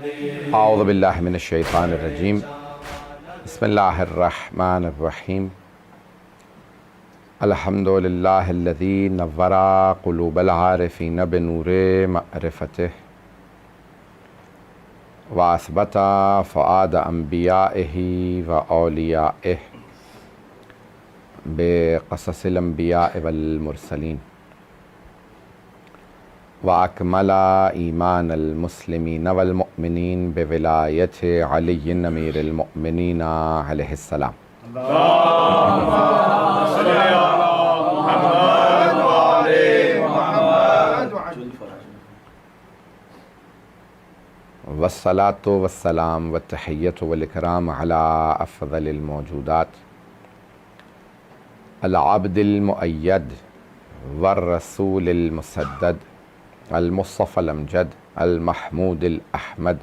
اعوذ باللہ من الشیطان الرجیم بسم اللہ الرحمن الرحیم الحمد للہ الذی نور قلوب العارفین بنور معرفتہ واثبت فؤاد انبیائہ واولیائہ بقصص الانبیاء والمرسلین وأكمل إيمان المسلمين والمؤمنين بولاية علي أمير المؤمنين عليه السلام. اللهم صل على محمد وعلى محمد والصلاة والسلام والتحية والإكرام على أفضل الموجودات العبد المؤيد والرسول المسدد المصطفى الأمجد المحمود الأحمد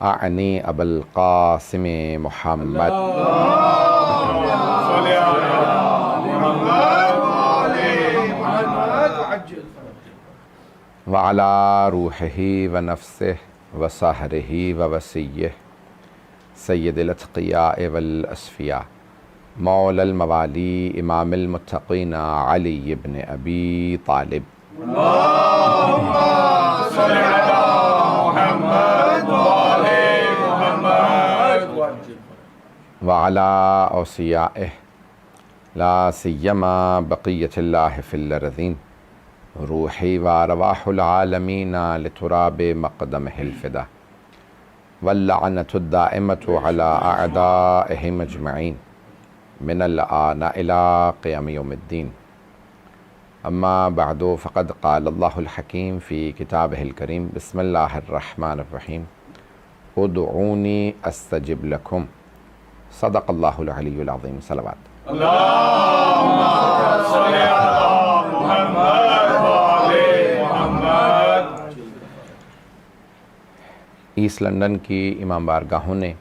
أعني أبا القاسم محمد وعلى روحه ونفسه وسهره ووسيه سيد الأتقياء والأصفياء مولى الموالي إمام المتقين علي بن أبي طالب. اللهم صل على محمد وعلى محمد وعلى أوصيائه لا سيما بقية الله في الأرضين روحي وأرواح العالمين لتراب مقدمه الفدا واللعنة الدائمة على أعدائهم أجمعين من الآن إلى قيام يوم الدين. اما بعد فقد قال الله الحكيم في كتابه الكريم بسم الله الرحمن الرحيم ادعوني استجب لكم صدق الله العلي العظيم. صلوات. اللهم صل على محمد وعلى محمد. ایسٹ لندن کی امام بارگاہوں نے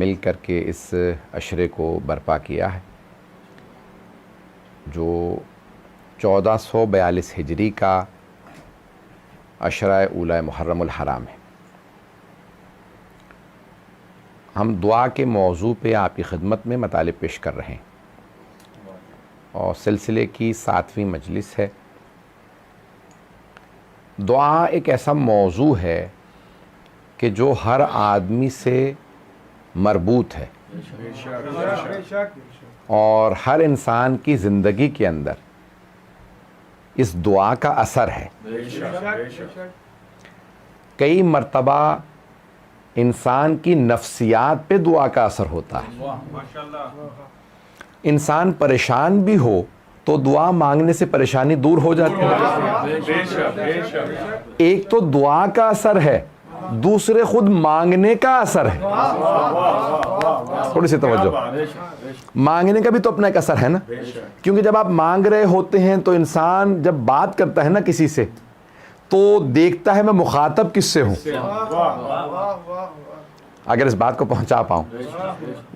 مل کر کے اس عشرے کو برپا کیا ہے جو 1442 ہجری کا عشرہ اولی محرم الحرام ہے. ہم دعا کے موضوع پہ آپ کی خدمت میں مطالب پیش کر رہے ہیں اور سلسلے کی 7ویں مجلس ہے. دعا ایک ایسا موضوع ہے کہ جو ہر آدمی سے مربوط ہے اور ہر انسان کی زندگی کے اندر اس دعا کا اثر ہے. کئی مرتبہ انسان کی نفسیات پہ دعا کا اثر ہوتا ہے. انسان پریشان بھی ہو تو دعا مانگنے سے پریشانی دور ہو جاتی ہے. ایک تو دعا کا اثر ہے، دوسرے خود مانگنے کا اثر ہے. تھوڑی سی توجہ، مانگنے کا بھی تو اپنا ایک اثر ہے نا، کیونکہ جب آپ مانگ رہے ہوتے ہیں تو انسان جب بات کرتا ہے نا کسی سے تو دیکھتا ہے میں مخاطب کس سے ہوں، اگر اس بات کو پہنچا پاؤں.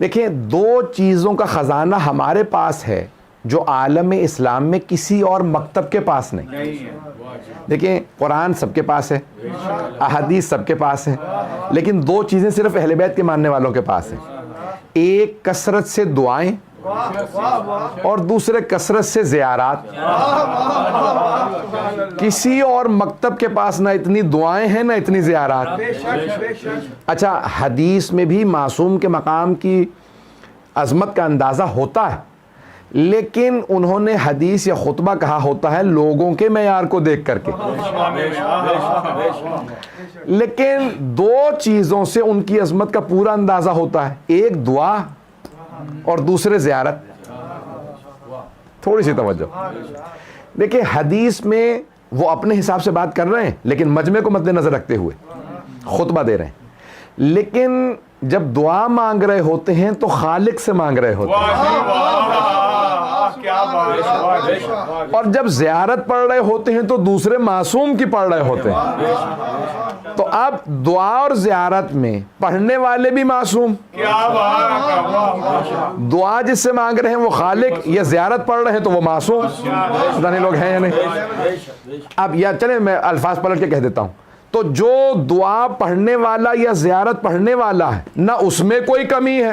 دیکھیں، دو چیزوں کا خزانہ ہمارے پاس ہے جو عالم اسلام میں کسی اور مکتب کے پاس نہیں. دیکھیں، قرآن سب کے پاس ہے، احادیث سب کے پاس ہے، لیکن دو چیزیں صرف اہل بیت کے ماننے والوں کے پاس ہیں. ایک کثرت سے دعائیں اور دوسرے کثرت سے زیارات. کسی اور مکتب کے پاس نہ اتنی دعائیں ہیں نہ اتنی زیارات. اچھا، حدیث میں بھی معصوم کے مقام کی عظمت کا اندازہ ہوتا ہے، لیکن انہوں نے حدیث یا خطبہ کہا ہوتا ہے لوگوں کے معیار کو دیکھ کر کے. لیکن دو چیزوں سے ان کی عظمت کا پورا اندازہ ہوتا ہے، ایک دعا اور دوسرے زیارت. تھوڑی سی توجہ. دیکھیں، حدیث میں وہ اپنے حساب سے بات کر رہے ہیں لیکن مجمع کو مد نظر رکھتے ہوئے خطبہ دے رہے ہیں، لیکن جب دعا مانگ رہے ہوتے ہیں تو خالق سے مانگ رہے ہوتے ہیں، اور جب زیارت پڑھ رہے ہوتے ہیں تو دوسرے معصوم کی پڑھ رہے ہوتے ہیں. تو اب دعا اور زیارت میں پڑھنے والے بھی معصوم، دعا جس سے مانگ رہے ہیں وہ خالق، یا زیارت پڑھ رہے ہیں تو وہ معصوم. پتہ نہیں لوگ ہیں یا نہیں. اب یا چلیں میں الفاظ پلٹ کے کہہ دیتا ہوں، تو جو دعا پڑھنے والا یا زیارت پڑھنے والا ہے نہ اس میں کوئی کمی ہے،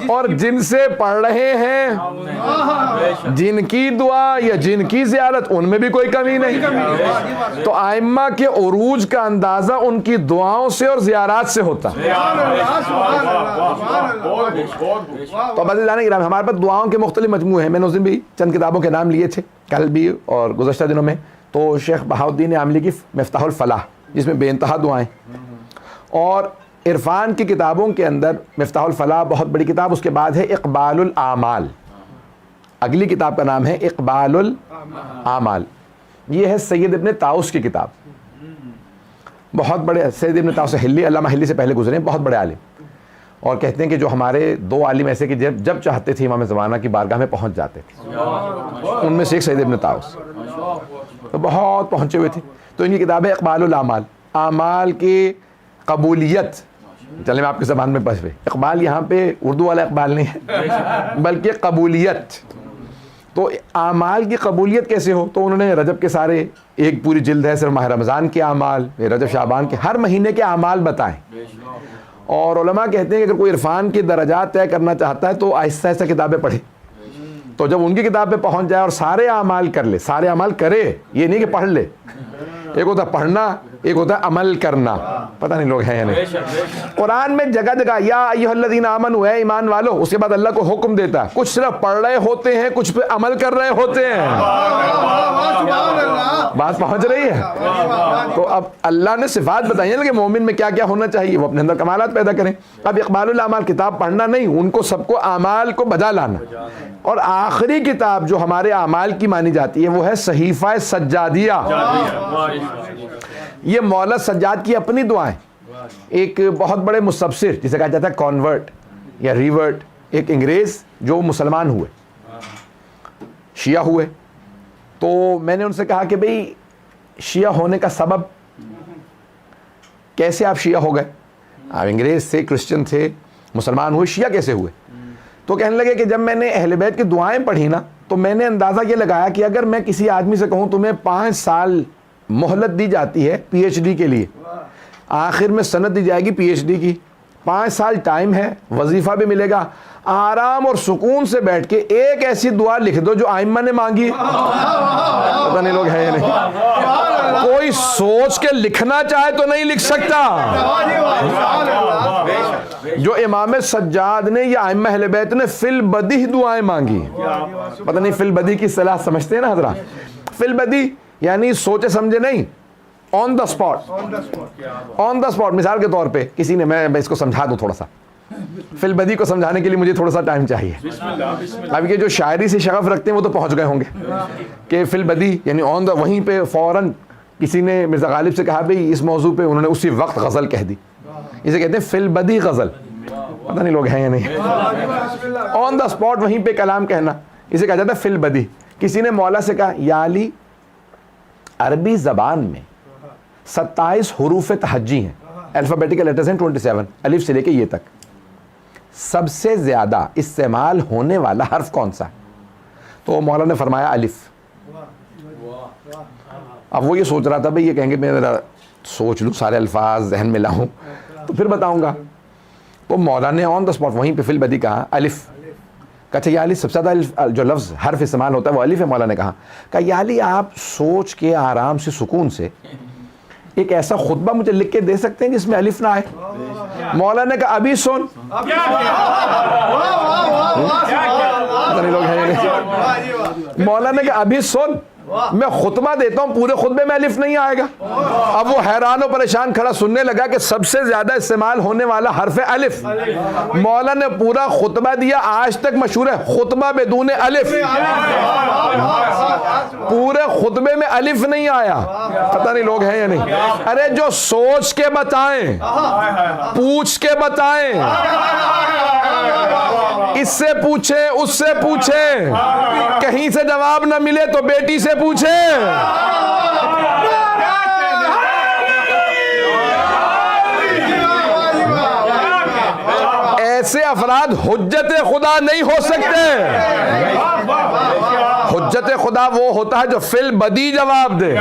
اور جن سے پڑھ رہے ہیں جن کی دعا یا جن کی زیارت ان میں بھی کوئی کمی نہیں. تو ائمہ کے عروج کا اندازہ ان کی دعاؤں سے اور زیارات سے ہوتا ہے. تو بس جانے گرام ہمارے پاس دعاؤں کے مختلف مجموعے ہیں. میں نے اس دن بھی چند کتابوں کے نام لیے تھے، کل بھی اور گزشتہ دنوں میں. تو شیخ بہاؤالدین عاملی کی مفتاح الفلاح، جس میں بے انتہا دعائیں، اور عرفان کی کتابوں کے اندر مفتاح الفلاح بہت بڑی کتاب، اس کے بعد ہے اقبال الاعمال. اگلی کتاب کا نام ہے اقبال الاعمال. یہ ہے سید ابن طاؤس کی کتاب. بہت بڑے سید ابن طاؤس ہلی، علامہ ہلی سے پہلے گزرے ہیں، بہت بڑے عالم. اور کہتے ہیں کہ جو ہمارے دو عالم ایسے کہ جب چاہتے تھے امام زمانہ کی بارگاہ میں پہنچ جاتے تھے، ان میں سے ایک سید ابن طاؤس، تو بہت پہنچے ہوئے تھے. تو ان کی کتاب ہے اقبال الاعمال، اعمال کی قبولیت. چلیں میں آپ کی زبان میں بس اقبال یہاں پہ اردو والا اقبال نہیں ہے بلکہ قبولیت. تو اعمال کی قبولیت کیسے ہو؟ تو انہوں نے رجب کے سارے ایک پوری جلد ہے صرف ماہ رمضان کے اعمال، رجب شعبان کے ہر مہینے کے اعمال بتائیں. اور علماء کہتے ہیں کہ اگر کوئی عرفان کی درجات طے کرنا چاہتا ہے تو آہستہ آہستہ کتابیں پڑھے. تو جب ان کی کتاب پہ پہنچ جائے اور سارے اعمال کر لے، سارے اعمال کرے، یہ نہیں کہ پڑھ لے. ایک ہوتا ہے پڑھنا، ایک ہوتا ہے عمل کرنا. پتہ نہیں لوگ ہیں یا نہیں. قرآن میں جگہ جگہ یا ایھا الذین آمنوا، اے ایمان والو، اس کے بعد اللہ کو حکم دیتا ہے. کچھ صرف پڑھ رہے ہوتے ہیں، کچھ پہ عمل کر رہے ہوتے ہیں. بات پہنچ رہی ہے؟ تو اب اللہ نے صفات بتائی ہیں کہ مومن میں کیا کیا ہونا چاہیے، وہ اپنے اندر کمالات پیدا کریں. اب اقبال الاعمال کتاب پڑھنا نہیں، ان کو سب کو اعمال کو بجا لانا. اور آخری کتاب جو ہمارے اعمال کی مانی جاتی ہے وہ ہے صحیفہ سجادیہ. یہ مولا سجاد کی اپنی دعائیں. ایک بہت بڑے مستبصر جسے کہا جاتا ہے کانورٹ یا ریورٹ، ایک انگریز جو مسلمان ہوئے، شیعہ ہوئے. تو میں نے ان سے کہا کہ بھئی شیعہ ہونے کا سبب کیسے آپ شیعہ ہو گئے؟ آپ انگریز تھے، کرسچن تھے، مسلمان ہوئے، شیعہ کیسے ہوئے؟ تو کہنے لگے کہ جب میں نے اہل بیت کی دعائیں پڑھی نا تو میں نے اندازہ یہ لگایا کہ اگر میں کسی آدمی سے کہوں تمہیں 5 سال مہلت دی جاتی ہے پی ایچ ڈی کے لیے، آخر میں سند دی جائے گی پی ایچ ڈی کی، 5 سال ٹائم ہے، وظیفہ بھی ملے گا، آرام اور سکون سے بیٹھ کے ایک ایسی دعا لکھ دو جو ائمہ نے مانگی. پتہ نہیں لوگ ہیں یا نہیں. کوئی سوچ کے لکھنا چاہے تو نہیں لکھ سکتا. جو امام سجاد نے یا ائمہ اہل بیت نے فی البدیہہ دعائیں مانگی. پتہ نہیں فی البدیہہ کی اصطلاح سمجھتے ہیں نا حضرات؟ فی البدیہہ یعنی سوچے سمجھے نہیں، آن the spot. On the spot. مثال کے طور پہ کسی نے، میں اس کو سمجھا دوں تھوڑا سا، فی البدیہہ کو سمجھانے کے لیے مجھے تھوڑا سا ٹائم چاہیے. اب یہ جو شاعری سے شغف رکھتے ہیں وہ تو پہنچ گئے ہوں گے کہ فی البدیہہ یعنی آن دا، وہیں پہ فوراً کسی نے مرزا غالب سے کہا بھئی اس موضوع پہ، انہوں نے اسی وقت غزل کہہ دی. اسے کہتے ہیں فی البدیہہ غزل. پتہ نہیں لوگ ہیں یا نہیں. آن دا اسپاٹ وہیں پہ کلام کہنا، اسے کہا جاتا ہے فی البدیہہ. کسی نے مولا سے کہا یا علی، عربی زبان میں 27 حروف تہجی ہیں، الفابیٹیکل لیٹرز ہیں 27، الف سے لے کے یہ تک. سب سے زیادہ استعمال ہونے والا حرف کون سا ہے؟ تو مولا نے فرمایا الف. اب وہ یہ سوچ رہا تھا بھئی یہ کہیں گے میں ذرا سوچ لوں، سارے الفاظ ذہن میں لاؤں تو پھر بتاؤں گا. تو مولا نے آن دا اسپاٹ وہیں پہ فی البدیہہ کہا الف. کہا اچھا یا علی، سب سے زیادہ جو لفظ حرف استعمال ہوتا ہے وہ الف ہے. مولا نے کہا یا علی آپ سوچ کے آرام سے سکون سے ایک ایسا خطبہ مجھے لکھ کے دے سکتے ہیں جس میں الف نہ آئے؟ مولا نے کہا ابھی سن. مولا نے کہا ابھی سن، میں خطبہ دیتا ہوں، پورے خطبے میں الف نہیں آئے گا. اب وہ حیران و پریشان کھڑا سننے لگا کہ سب سے زیادہ استعمال ہونے والا حرف ہے الف. مولا نے پورا خطبہ دیا، آج تک مشہور ہے خطبہ بدون الف. پورے خطبے میں الف نہیں آیا. پتہ نہیں لوگ ہیں یا نہیں. ارے جو سوچ کے بتائیں، پوچھ کے بتائیں، اس سے پوچھیں، اس سے پوچھیں، کہیں سے جواب نہ ملے تو بیٹی سے پوچھیں. ایسے افراد حجت خدا نہیں ہو سکتے. حجت خدا وہ ہوتا ہے جو فی البدی جواب دے.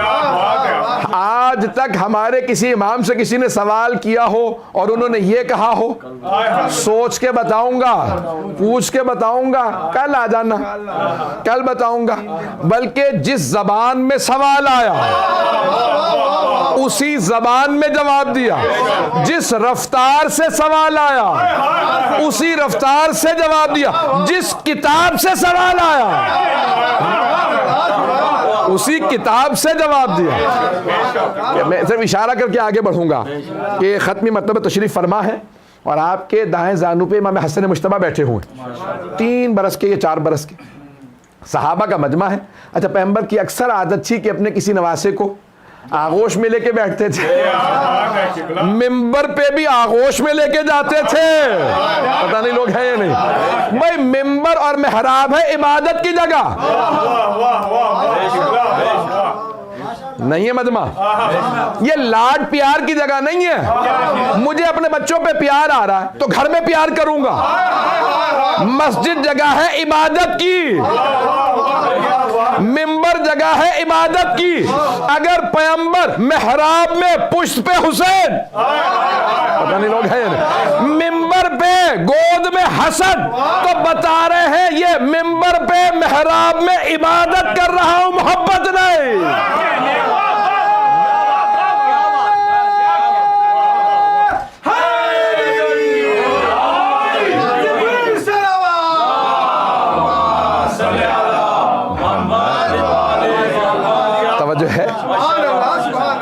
آج تک ہمارے کسی امام سے کسی نے سوال کیا ہو اور انہوں نے یہ کہا ہو سوچ کے بتاؤں گا, پوچھ کے بتاؤں گا, کل آ جانا, کل بتاؤں گا, بلکہ جس زبان میں سوال آیا اسی زبان میں جواب دیا, جس رفتار سے سوال آیا اسی رفتار سے جواب دیا, جس کتاب سے سوال آیا اسی کتاب سے جواب دیا. میں صرف اشارہ کر کے آگے بڑھوں گا کہ ختمی مرتبہ تشریف فرما ہے اور آپ کے دائیں زانو پہ امام حسن مجتبیٰ بیٹھے ہوئے, 3 برس کے یا 4 برس کے صحابہ کا مجمع ہے. اچھا, پیغمبر کی اکثر عادت تھی کہ اپنے کسی نواسے کو آغوش میں لے کے بیٹھتے تھے, ممبر پہ بھی آغوش میں لے کے جاتے تھے. پتہ نہیں لوگ ہیں یا نہیں بھائی, ممبر اور محراب ہے عبادت کی جگہ, نہیں ہے مجمع, یہ لاڈ پیار کی جگہ نہیں ہے. مجھے اپنے بچوں پہ پیار آ رہا ہے تو گھر میں پیار کروں گا. مسجد جگہ ہے عبادت کی, ممبر جگہ ہے عبادت کی. اگر پیغمبر محراب میں پشت پہ حسین, پتہ نہیں لوگ ہیں, ممبر پہ گود میں حسن, تو بتا رہے ہیں یہ ممبر پہ محراب میں عبادت کر رہا ہوں, محبت نہیں.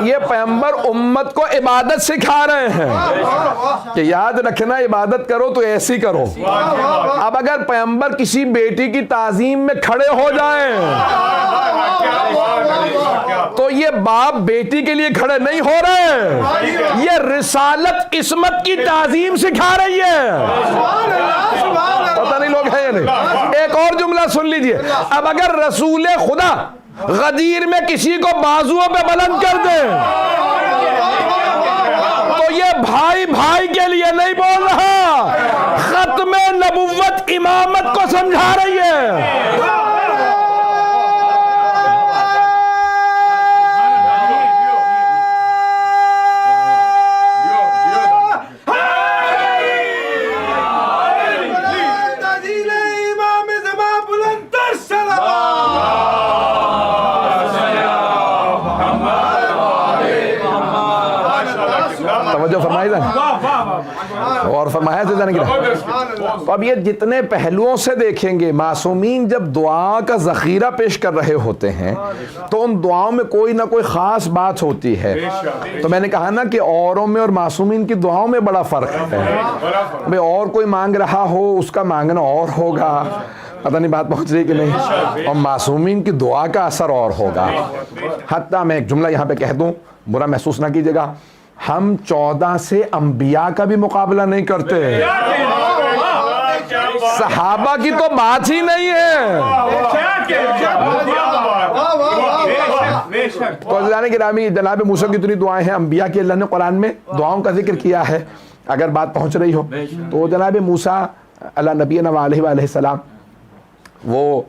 یہ پیغمبر امت کو عبادت سکھا رہے ہیں کہ یاد رکھنا عبادت کرو تو ایسی کرو. اب اگر پیغمبر کسی بیٹی کی تعظیم میں کھڑے ہو جائیں تو یہ باپ بیٹی کے لیے کھڑے نہیں ہو رہے, یہ رسالت عصمت کی تعظیم سکھا رہی ہے. پتہ نہیں لوگ ہیں یا نہیں. ایک اور جملہ سن لیجئے, اب اگر رسول خدا غدیر میں کسی کو بازوؤں پہ بلند کر دے تو یہ بھائی بھائی کے لیے نہیں بول رہا, ختم نبوت امامت کو سمجھا رہی ہے. اور فرمایا تھا جانے کی. اب یہ جتنے پہلوؤں سے دیکھیں گے, معصومین جب دعا کا ذخیرہ پیش کر رہے ہوتے ہیں تو ان دعاؤں میں کوئی نہ کوئی خاص بات ہوتی ہے. تو میں نے کہا نا کہ اوروں میں اور معصومین کی دعاؤں میں بڑا فرق ہے. بھئی اور کوئی مانگ رہا ہو اس کا مانگنا اور ہوگا, پتہ نہیں بات پہنچ رہی کہ نہیں, اور معصومین کی دعا کا اثر اور ہوگا. حتیٰ میں ایک جملہ یہاں پہ کہہ دوں, برا محسوس نہ کیجیے گا, ہم 14 سے انبیاء کا بھی مقابلہ نہیں کرتے. صحابہ کی تو بات ہی نہیں ہے. گرامی, جناب موسیٰ کی اتنی دعائیں ہیں, انبیاء کی اللہ نے قرآن میں دعاؤں کا ذکر کیا ہے. اگر بات پہنچ رہی ہو تو جناب موسیٰ علیہ نبینا علیہ وآلہ السلام وہ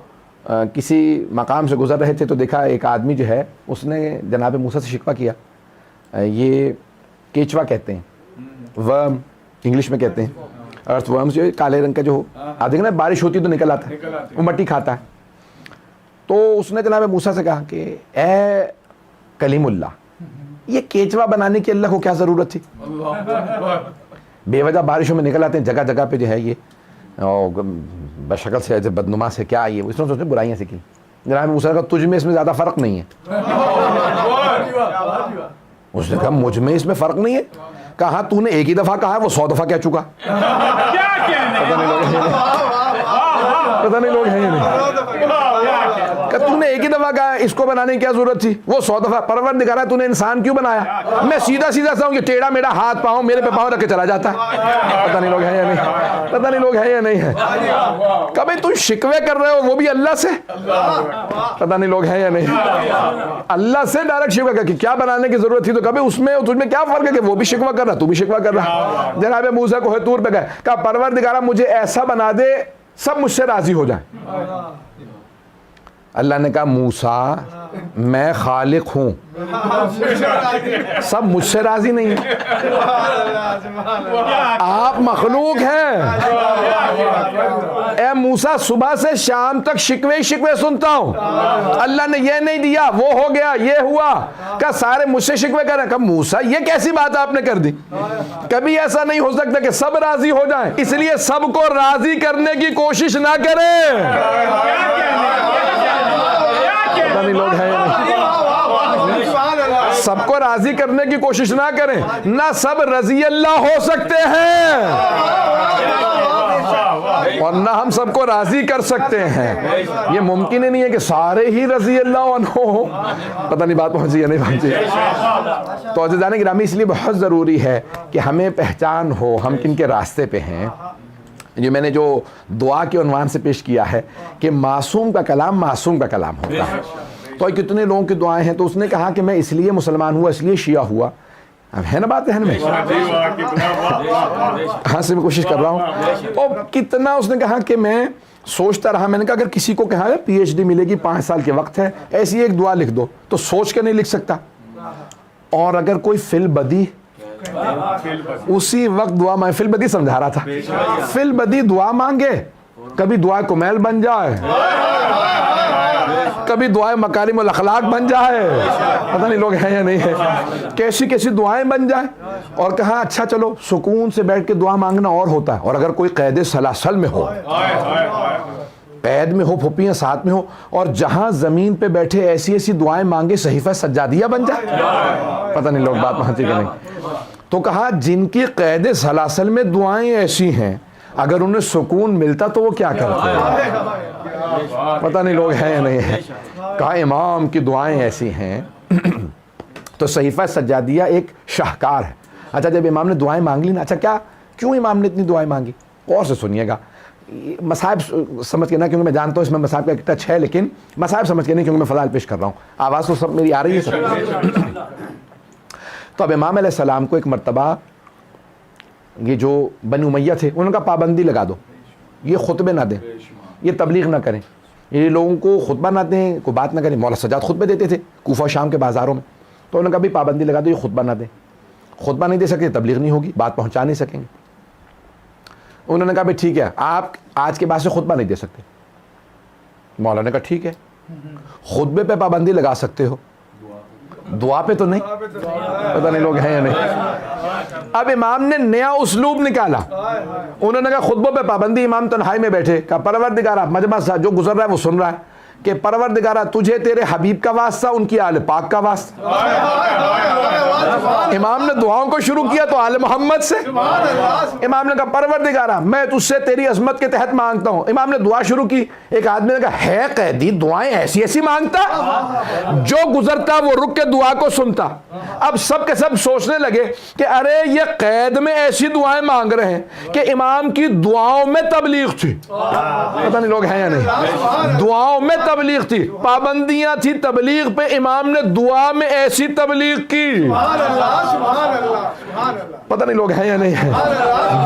کسی مقام سے گزر رہے تھے تو دیکھا ایک آدمی جو ہے اس نے جناب موسیٰ سے شکوہ کیا. یہ کیچوا کہتے ہیں, ورم انگلش میں کہتے ہیں, ارتھ ورمز جو کالے رنگ کا جو آدھے نا بارش ہوتی تو نکل آتا ہے, وہ مٹی کھاتا ہے. تو اس نے جناب موسیٰ سے کہا کہ اے کلیم اللہ, یہ کیچوا بنانے کی اللہ کو کیا ضرورت تھی؟ بے وجہ بارشوں میں نکل آتے ہیں جگہ جگہ پہ جو ہے یہ بشکل سے بدنما سے, کیا یہ اس نے سوچتے برائیاں سے کی. جناب موسیٰ کا تجھ میں اس میں زیادہ فرق نہیں ہے. اس نے کہا مجھ میں اس میں فرق نہیں ہے. کہا تو نے ایک ہی دفعہ کہا ہے, وہ 100 دفعہ کہہ چکا. پتہ نہیں لوگ ہیں یا نہیں, کہ تو نے ایک ہی دفعہ کہا ہے اس کو بنانے کی کیا ضرورت تھی, وہ 100 دفعہ. پروردگار تو نے انسان کیوں بنایا؟ میں سیدھا سیدھا سا ہوں کہ ٹیڑھا میرا ہاتھ پاؤں میرے پہ پاؤں رکھ کے چلا جاتا ہے. پتہ نہیں لوگ ہیں یا نہیں, پتہ نہیں لوگ ہیں یا نہیں ہے. کبھی تم شکوے کر رہے ہو وہ بھی اللہ سے, پتہ نہیں لوگ ہیں یا نہیں. اللہ سے ڈائریکٹ شکوہ کر کہ کیا بنانے کی ضرورت تھی, تو کبھی اس میں تجھ میں کیا فرق ہے کہ وہ بھی شکوہ کر رہا تو بھی شکوہ کر رہا. جناب موسیٰ کوہ طور پہ گئے, کہا پروردگارہ مجھے ایسا بنا دے سب مجھ سے راضی ہو جائیں. اللہ نے کہا موسیٰ میں خالق ہوں, سب مجھ سے راضی نہیں ہیں, آپ مخلوق ہیں. اے موسیٰ صبح سے شام تک شکوے شکوے سنتا ہوں, اللہ نے یہ نہیں دیا, وہ ہو گیا, یہ ہوا, کہ سارے مجھ سے شکوے کریں. کہ موسیٰ یہ کیسی بات آپ نے کر دی, کبھی ایسا نہیں ہو سکتا کہ سب راضی ہو جائیں, اس لیے سب کو راضی کرنے کی کوشش نہ کریں. پتہ نہیں لوگ ہیں یا نہیں, سب کو راضی کرنے کی کوشش نہ کریں, نہ سب رضی اللہ ہو سکتے ہیں اور نہ ہم سب کو راضی کر سکتے ہیں. یہ ممکن ہی نہیں ہے کہ سارے ہی رضی اللہ عنہ ہو. پتہ نہیں بات پہنچی یا نہیں پہنچی. تو عزیزان گرامی اس لیے بہت ضروری ہے کہ ہمیں پہچان ہو ہم کن کے راستے پہ ہیں. جو میں نے جو دعا کے عنوان سے پیش کیا ہے کہ معصوم کا کلام معصوم کا کلام ہوتا ہے. تو کتنے لوگوں کی دعائیں ہیں. تو اس نے کہا کہ میں اس لیے مسلمان ہوا, اس لیے شیعہ ہوا. اب ہے نا بات ذہن میں, ہاں سے میں کوشش کر رہا ہوں. اور کتنا اس نے کہا کہ میں سوچتا رہا, میں نے کہا اگر کسی کو کہا ہے پی ایچ ڈی ملے گی 5 سال کے وقت ہے, ایسی ایک دعا لکھ دو, تو سوچ کے نہیں لکھ سکتا. اور اگر کوئی فی البدی اسی وقت دعا مانگے, فی البدی سمجھا رہا تھا, فی البدی دعا مانگے, کبھی دعائے کمیل بن جائے, کبھی دعائیں مکارم الاخلاق بن جائے, پتہ نہیں لوگ ہیں یا نہیں ہے, کیسی کیسی دعائیں بن جائیں. اور کہا اچھا چلو سکون سے بیٹھ کے دعا مانگنا اور ہوتا ہے, اور اگر کوئی قید سلاسل میں ہو, قید میں ہو, پھپھیاں ساتھ میں ہو, اور جہاں زمین پہ بیٹھے ایسی ایسی دعائیں مانگے صحیفہ سجادیہ بن جائے. پتہ نہیں لوگ بات پہنچی کہ نہیں. تو کہا جن کی قید سلاسل میں دعائیں ایسی ہیں, اگر انہیں سکون ملتا تو وہ کیا کرتے ہیں. پتہ نہیں لوگ ہیں یا نہیں ہے. کہا امام کی دعائیں ایسی ہیں. تو صحیفہ سجادیہ ایک شاہکار ہے. اچھا جب امام نے دعائیں مانگ لی نا, اچھا کیوں امام نے اتنی دعائیں مانگی, اور سے سنیے گا. مصائب سمجھ کے نہ, کیونکہ میں جانتا ہوں اس میں مصائب کا ایک ٹچ ہے, لیکن مصائب سمجھ کے نہیں, کیونکہ میں فضائل پیش کر رہا ہوں. آواز تو سب میری آ رہی ہے سب. تو اب امام علیہ السلام کو ایک مرتبہ یہ جو بنی امیہ تھے انہوں نے کہا پابندی لگا دو, یہ خطبے نہ دیں, یہ تبلیغ نہ کریں, یہ لوگوں کو خطبہ نہ دیں, کوئی بات نہ کریں. مولا سجاد خطبے دیتے تھے کوفہ شام کے بازاروں میں, تو انہوں نے کہا بھی پابندی لگا دو, یہ خطبہ نہ دیں, خطبہ نہیں دے سکتے, تبلیغ نہیں ہوگی, بات پہنچا نہیں سکیں گے. انہوں نے کہا بھی ٹھیک ہے, آپ آج کے بعد سے خطبہ نہیں دے سکتے. مولا نے کہا ٹھیک ہے, خطبے پہ پابندی لگا سکتے ہو, دعا پہ تو نہیں. پتہ نہیں لوگ ہیں یا نہیں. اب امام نے نیا اسلوب نکالا, انہوں نے کہا خطبوں پہ پابندی. امام تنہائی میں بیٹھے, کہا پروردگارہ, مجمع جو گزر رہا ہے وہ سن رہا ہے, کہ پروردگارہ تجھے تیرے حبیب کا واسطہ, ان کی آل پاک کا واسطہ. امام نے دعاؤں کو شروع کیا تو آل محمد سے. امام نے کہا پروردگارہ میں تجھ سے تیری عظمت کے تحت مانگتا ہوں. امام نے دعا شروع کی. ایک آدمی نے کہا ہے قیدی دعائیں ایسی ایسی مانگتا, جو گزرتا وہ رک کے دعا کو سنتا. اب سب کے سب سوچنے لگے کہ ارے یہ قید میں ایسی دعائیں مانگ رہے ہیں کہ امام کی دعاؤں میں تبلیغ تھی. پتہ نہیں لوگ ہیں یا نہیں. دعاؤں میں تبلیغ تھی, پابندیاں تھی تبلیغ پہ, امام نے دعا میں ایسی تبلیغ کی. پتہ نہیں لوگ ہیں یا نہیں ہے.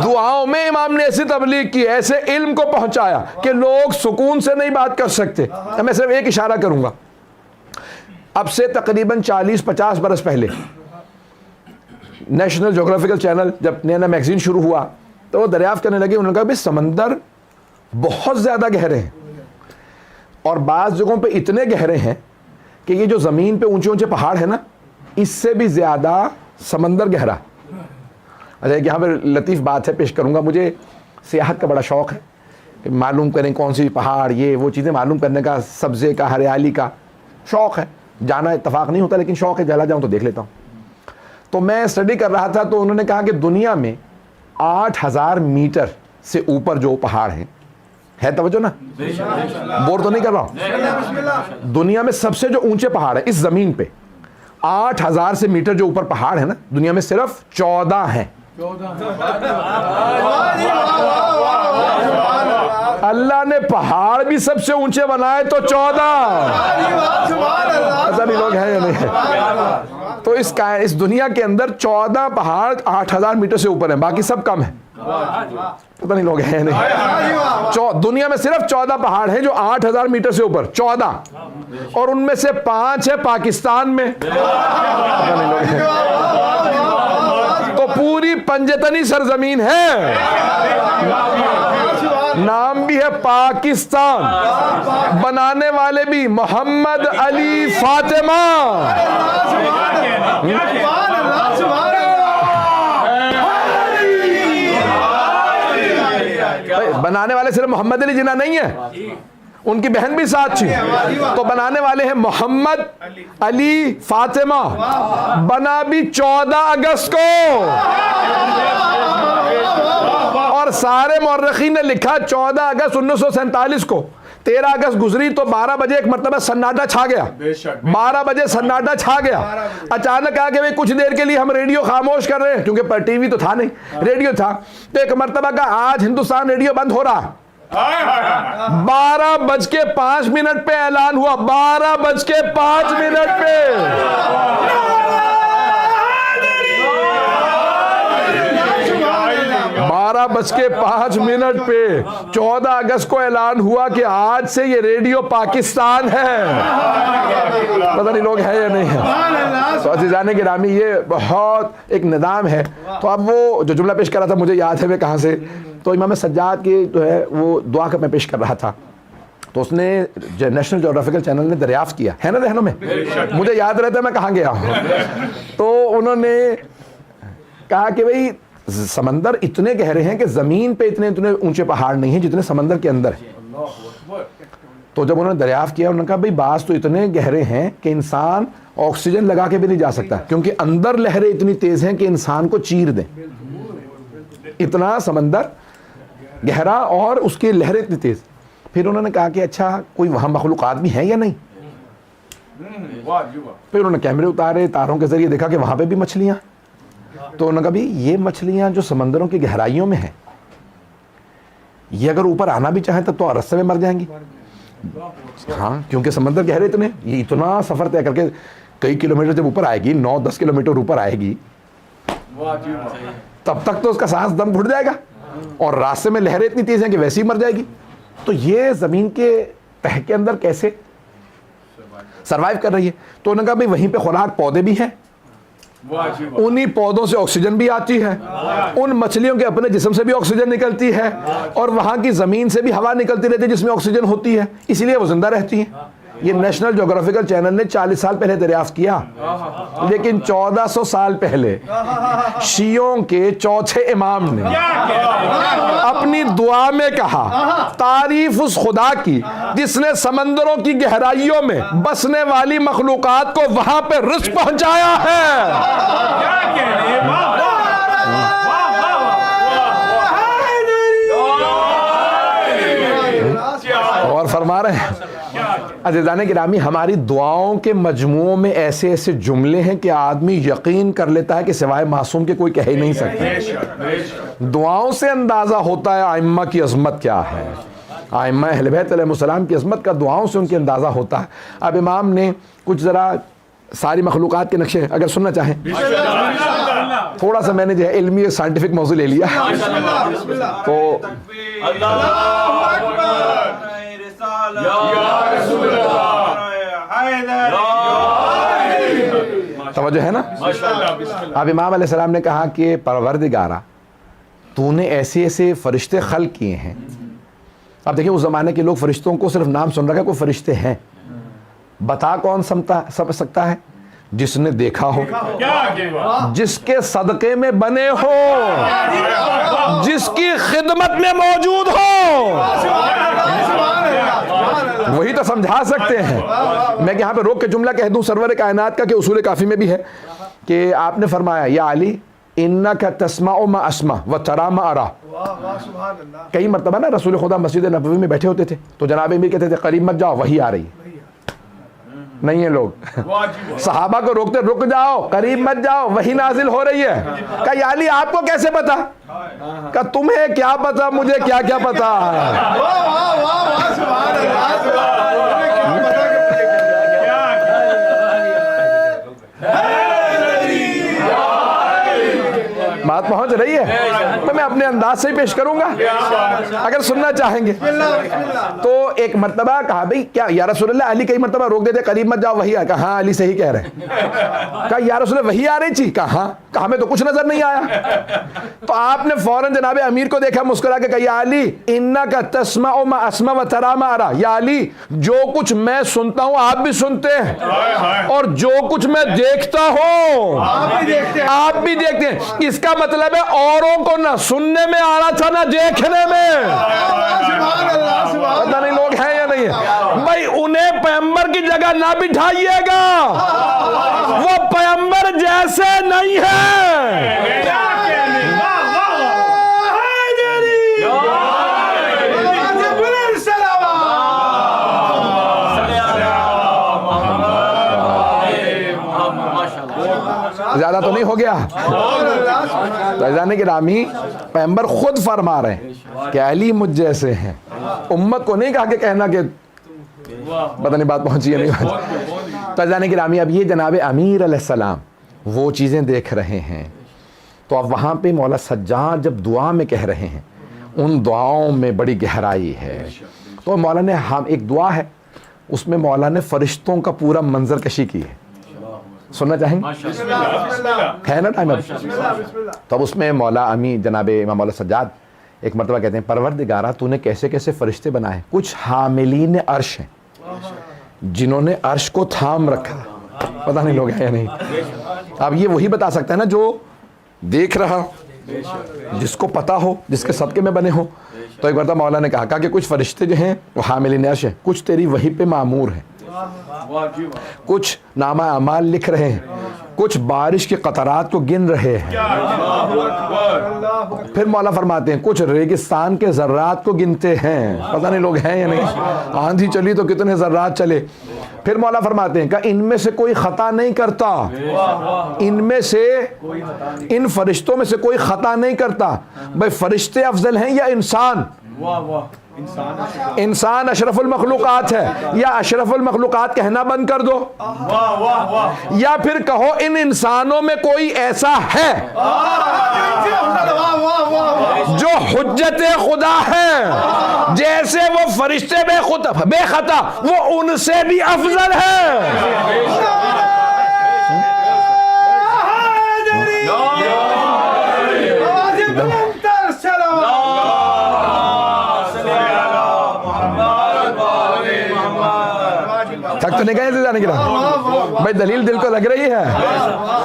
دعاؤں میں امام نے ایسی تبلیغ کی, ایسے علم کو پہنچایا کہ لوگ سکون سے نہیں بات کر سکتے. میں صرف ایک اشارہ کروں گا. اب سے تقریباً 40-50 برس پہلے نیشنل جغرافیکل چینل جب نیا نیا میگزین شروع ہوا تو وہ دریافت کرنے لگے, انہوں نے کہا بھی سمندر بہت زیادہ گہرے ہیں, اور بعض جگہوں پہ اتنے گہرے ہیں کہ یہ جو زمین پہ اونچے اونچے پہاڑ ہیں نا, اس سے بھی زیادہ سمندر گہرا. اچھا یہاں پہ لطیف بات ہے, پیش کروں گا. مجھے سیاحت کا بڑا شوق ہے, معلوم کریں کون سی پہاڑ, یہ وہ چیزیں معلوم کرنے کا, سبزے کا, ہریالی کا شوق ہے. جانا اتفاق نہیں ہوتا لیکن شوق ہے, چلا جاؤں تو دیکھ لیتا ہوں. تو میں اسٹڈی کر رہا تھا تو انہوں نے کہا کہ دنیا میں 8000 میٹر سے اوپر جو پہاڑ ہیں, ہے توجہ نا, بور تو نہیں کر رہا ہوں, دنیا میں سب سے جو اونچے پہاڑ ہیں اس زمین پہ 8000 سے میٹر جو اوپر پہاڑ ہے نا, دنیا میں صرف 14 ہیں. اللہ نے پہاڑ بھی سب سے اونچے بنائے تو 14. ایسا بھی لوگ ہیں یا نہیں ہے. تو اس دنیا کے اندر 14 پہاڑ 8000 میٹر سے اوپر ہیں, باقی سب کم ہیں. پتہ نہیں لوگ ہیں نہیں. دنیا میں صرف 14 پہاڑ ہیں جو 8,000 میٹر سے اوپر, 14, اور ان میں سے 5 ہے پاکستان میں. پتہ نہیں لوگ ہیں. تو پوری پنجتنی سرزمین ہے, نام بھی ہے پاکستان, بنانے والے بھی محمد علی فاطمہ. بنانے والے صرف محمد علی جناح نہیں ہے, ان کی بہن بھی ساتھ تھی. تو بنانے والے ہیں محمد علی فاطمہ, بنا بھی 14 اگست کو, اور سارے مورخین نے لکھا 14 اگست 1947 کو. 13 اگست گزری تو 12 بجے ایک مرتبہ سناٹا چھا گیا. 12 بجے سناٹا چھا گیا. اچانک آ کے کچھ دیر کے لیے ہم ریڈیو خاموش کر رہے ہیں, کیونکہ ٹی وی تو تھا نہیں, ریڈیو تھا. تو ایک مرتبہ کا آج ہندوستان ریڈیو بند ہو رہا. 12:05 پہ اعلان ہوا. 12:05 پہ. 12:05 پہ 14 اگست کو اعلان ہوا کہ آج سے یہ ریڈیو پاکستان ہے. پتہ نہیں لوگ ہیں یا نہیں ہے. تو عزیزان گرامی, یہ بہت ایک نظام ہے. تو اب وہ جو جملہ پیش کر رہا تھا مجھے یاد ہے وہ کہاں سے, تو امام سجاد کی جو ہے وہ دعا کا میں پیش کر رہا تھا. تو اس نے نیشنل جغرافیکل چینل نے دریافت کیا ہے نا ذہنوں میں, مجھے یاد رہتا ہے میں کہاں گیا ہوں. تو انہوں نے کہا کہ بھئی سمندر اتنے گہرے ہیں کہ زمین پہ اتنے اونچے پہاڑ نہیں ہیں جتنے سمندر کے اندر ہیں. تو جب انہوں نے دریافت کیا انہوں نے کہا بھئی بعض تو اتنے گہرے ہیں کہ انسان آکسیجن لگا کے بھی نہیں جا سکتا, کیونکہ اندر لہریں اتنی تیز ہیں کہ انسان کو چیر دیں. اتنا سمندر گہرا اور اس کی لہریں اتنی تیز. پھر انہوں نے کہا کہ اچھا کوئی وہاں مخلوقات بھی ہیں یا نہیں. پھر انہوں نے کیمرے اتارے, تاروں کے ذریعے دیکھا کہ وہاں پہ بھی مچھلیاں. تو انہوں نے کہا بھی یہ مچھلیاں جو سمندروں کی گہرائیوں میں ہیں, یہ اگر اوپر آنا بھی چاہیں تب تو رستے میں مر جائیں گی. ہاں, کیونکہ سمندر گہرے اتنے, یہ اتنا سفر طے کر کے کئی کلومیٹر جب اوپر آئے گی, 9-10 کلومیٹر اوپر آئے گی, تب تک تو اس کا سانس دم گھٹ جائے گا, اور راستے میں لہریں اتنی تیز ہیں کہ ویسے ہی مر جائے گی. تو یہ زمین کے تہ کے اندر کیسے سروائیو کر رہی ہے. تو انہوں نے کہا بھئی وہیں پہ خوراک پودے بھی ہیں, انہی پودوں سے آکسیجن بھی آتی ہے, ان مچھلیوں کے اپنے جسم سے بھی آکسیجن نکلتی ہے, اور وہاں کی زمین سے بھی ہوا نکلتی رہتی ہے جس میں آکسیجن ہوتی ہے, اسی لیے وہ زندہ رہتی ہیں. یہ نیشنل جغرافیکل چینل نے 40 سال پہلے دریافت کیا, لیکن 1400 سال پہلے شیعوں کے چوتھے امام نے اپنی دعا میں کہا تعریف اس خدا کی جس نے سمندروں کی گہرائیوں میں بسنے والی مخلوقات کو وہاں پہ رزق پہنچایا ہے. اور فرما رہے ہیں عزیزان گرامی, ہماری دعاؤں کے مجموعوں میں ایسے ایسے جملے ہیں کہ آدمی یقین کر لیتا ہے کہ سوائے معصوم کے کوئی کہہ ہی نہیں سکتا. دعاؤں سے اندازہ ہوتا ہے ائمہ کی عظمت کیا ہے, ائمہ اہل بیت علیہ السلام کی عظمت کا دعاؤں سے ان کی اندازہ ہوتا ہے. اب امام نے کچھ ذرا ساری مخلوقات کے نقشے اگر سننا چاہیں, تھوڑا سا میں نے جو ہے علمی سائنٹیفک موضوع لے لیا. تو توجہ ہے نا. اب امام علیہ السلام نے کہا کہ پروردگارا تو نے ایسے ایسے فرشتے خلق کیے ہیں. اب دیکھیں اس زمانے کے لوگ فرشتوں کو صرف نام سن رکھا, کوئی فرشتے ہیں, بتا کون سمجھ سکتا ہے؟ جس نے دیکھا ہو, جس کے صدقے میں بنے ہو, جس کی خدمت میں موجود ہو, وہی تو سمجھا سکتے ہیں. میں یہاں پہ روک کے جملہ کہہ دوں سرور کائنات کا کہ اصول کافی میں بھی ہے کہ آپ نے فرمایا یا علی انک تسمع ما اسمع و ترى ما ارى. کئی مرتبہ نا رسول خدا مسجد نبوی میں بیٹھے ہوتے تھے تو جناب امیر کہتے تھے قریب مت جاؤ وہی آ رہی ہے. نہیں ہے لوگ صحابہ کو روکتے, رک جاؤ قریب مت جاؤ وہی نازل ہو رہی ہے. کہا یا علی آپ کو کیسے پتا؟ کہا تمہیں کیا پتا, مجھے کیا کیا پتا. بات پہنچ رہی ہے؟ تو میں اپنے انداز سے ہی پیش کروں گا اگر سننا چاہیں گے. تو ایک مرتبہ کہا بھئی کیا یا رسول اللہ علی کئی مرتبہ روک دیتے قریب مت جاؤ وحی آ. کہا ہاں علی صحیح کہہ رہے ہیں. کہا یا رسول اللہ وحی آ رہی تھی؟ کہا ہاں. کہا ہمیں تو کچھ نظر نہیں آیا. تو آپ نے فوراً جناب امیر کو دیکھا مسکرا کے کہا یا علی انک تسمع ما اسمع و ترى ما ارى. یا علی جو کچھ میں سنتا ہوں آپ بھی سنتے ہیں اور جو کچھ میں دیکھتا ہوں آپ بھی دیکھتے ہیں. اس کا مطلب ہے اوروں کو نہ سننے میں آ رہا تھا نہ دیکھنے میں. پتہ نہیں لوگ ہیں یا نہیں ہے بھائی. انہیں پیغمبر کی جگہ نہ بٹھائیے گا, وہ پیغمبر جیسے نہیں ہے. زیادہ تو نہیں ہو گیا؟ تو عزیزان گرامی پیغمبر خود فرما رہے ہیں کہ علی مجھ جیسے ہیں. امت کو نہیں کہا کہ کہنا کہ پتہ نہیں بات پہنچی ہے نہیں پہنچی. تو عزیزان گرامی اب یہ جناب امیر علیہ السلام وہ چیزیں دیکھ رہے ہیں. تو اب وہاں پہ مولا سجاد جب دعا میں کہہ رہے ہیں ان دعاؤں میں بڑی گہرائی ہے. تو مولا نے ہم ایک دعا ہے اس میں مولا نے فرشتوں کا پورا منظر کشی کی ہے. سننا چاہیں گے؟ ہے نا ٹائم؟ تو اب اس میں مولا امی جناب امام مولا سجاد ایک مرتبہ کہتے ہیں پروردگارہ تو نے کیسے کیسے فرشتے بنائے. کچھ حاملین عرش ہیں جنہوں نے عرش کو تھام رکھا. پتہ نہیں لوگ ہیں یا نہیں. اب یہ وہی بتا سکتا ہے نا جو دیکھ رہا, جس کو پتا ہو, جس کے صدقے میں بنے ہو. تو ایک مرتبہ مولا نے کہا کہ کچھ فرشتے جو ہیں وہ حاملین عرش ہیں, کچھ تیری وحی پہ مامور ہیں, کچھ نامہ اعمال لکھ رہے ہیں, کچھ بارش کے قطرات کو گن رہے ہیں. پھر مولا فرماتے ہیں کچھ ریگستان کے ذرات کو گنتے ہیں. پتہ نہیں لوگ ہیں یا نہیں. آندھی چلی تو کتنے ذرات چلے. پھر مولا فرماتے ہیں کہ ان میں سے کوئی خطا نہیں کرتا, ان میں سے ان فرشتوں میں سے کوئی خطا نہیں کرتا. بھائی فرشتے افضل ہیں یا انسان؟ انسان اشرف المخلوقات ہے. یا اشرف المخلوقات کہنا بند کر دو, یا پھر کہو ان انسانوں میں کوئی ایسا ہے جو حجت خدا ہے, جیسے وہ فرشتے بے خطا وہ ان سے بھی افضل ہے. تھک تو نہیں گئے جانے کے لیے بھائی, دلیل دل کو لگ رہی ہے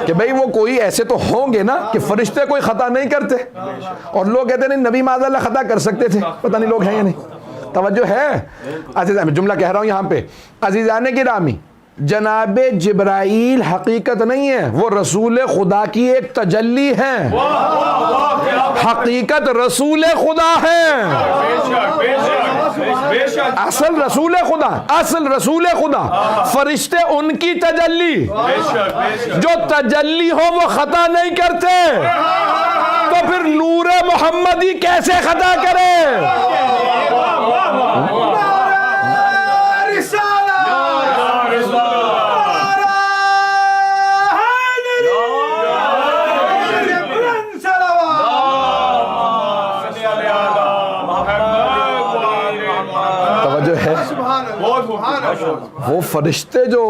کہ بھائی وہ کوئی ایسے تو ہوں گے نا کہ فرشتے کوئی خطا نہیں کرتے. اور لوگ کہتے ہیں نبی معاذ اللہ خطا کر سکتے تھے. پتہ نہیں لوگ ہیں یا نہیں. توجہ ہے عزیزان, جملہ کہہ رہا ہوں یہاں پہ عزیزان گرامی. جناب جبرائیل حقیقت نہیں ہے, وہ رسول خدا کی ایک تجلی ہے. حقیقت رسول خدا ہے, اصل رسول خدا, اصل رسول خدا. فرشتے ان کی تجلی, جو تجلی ہو وہ خطا نہیں کرتے. تو پھر نور محمدی کیسے خطا کرے؟ وہ فرشتے جو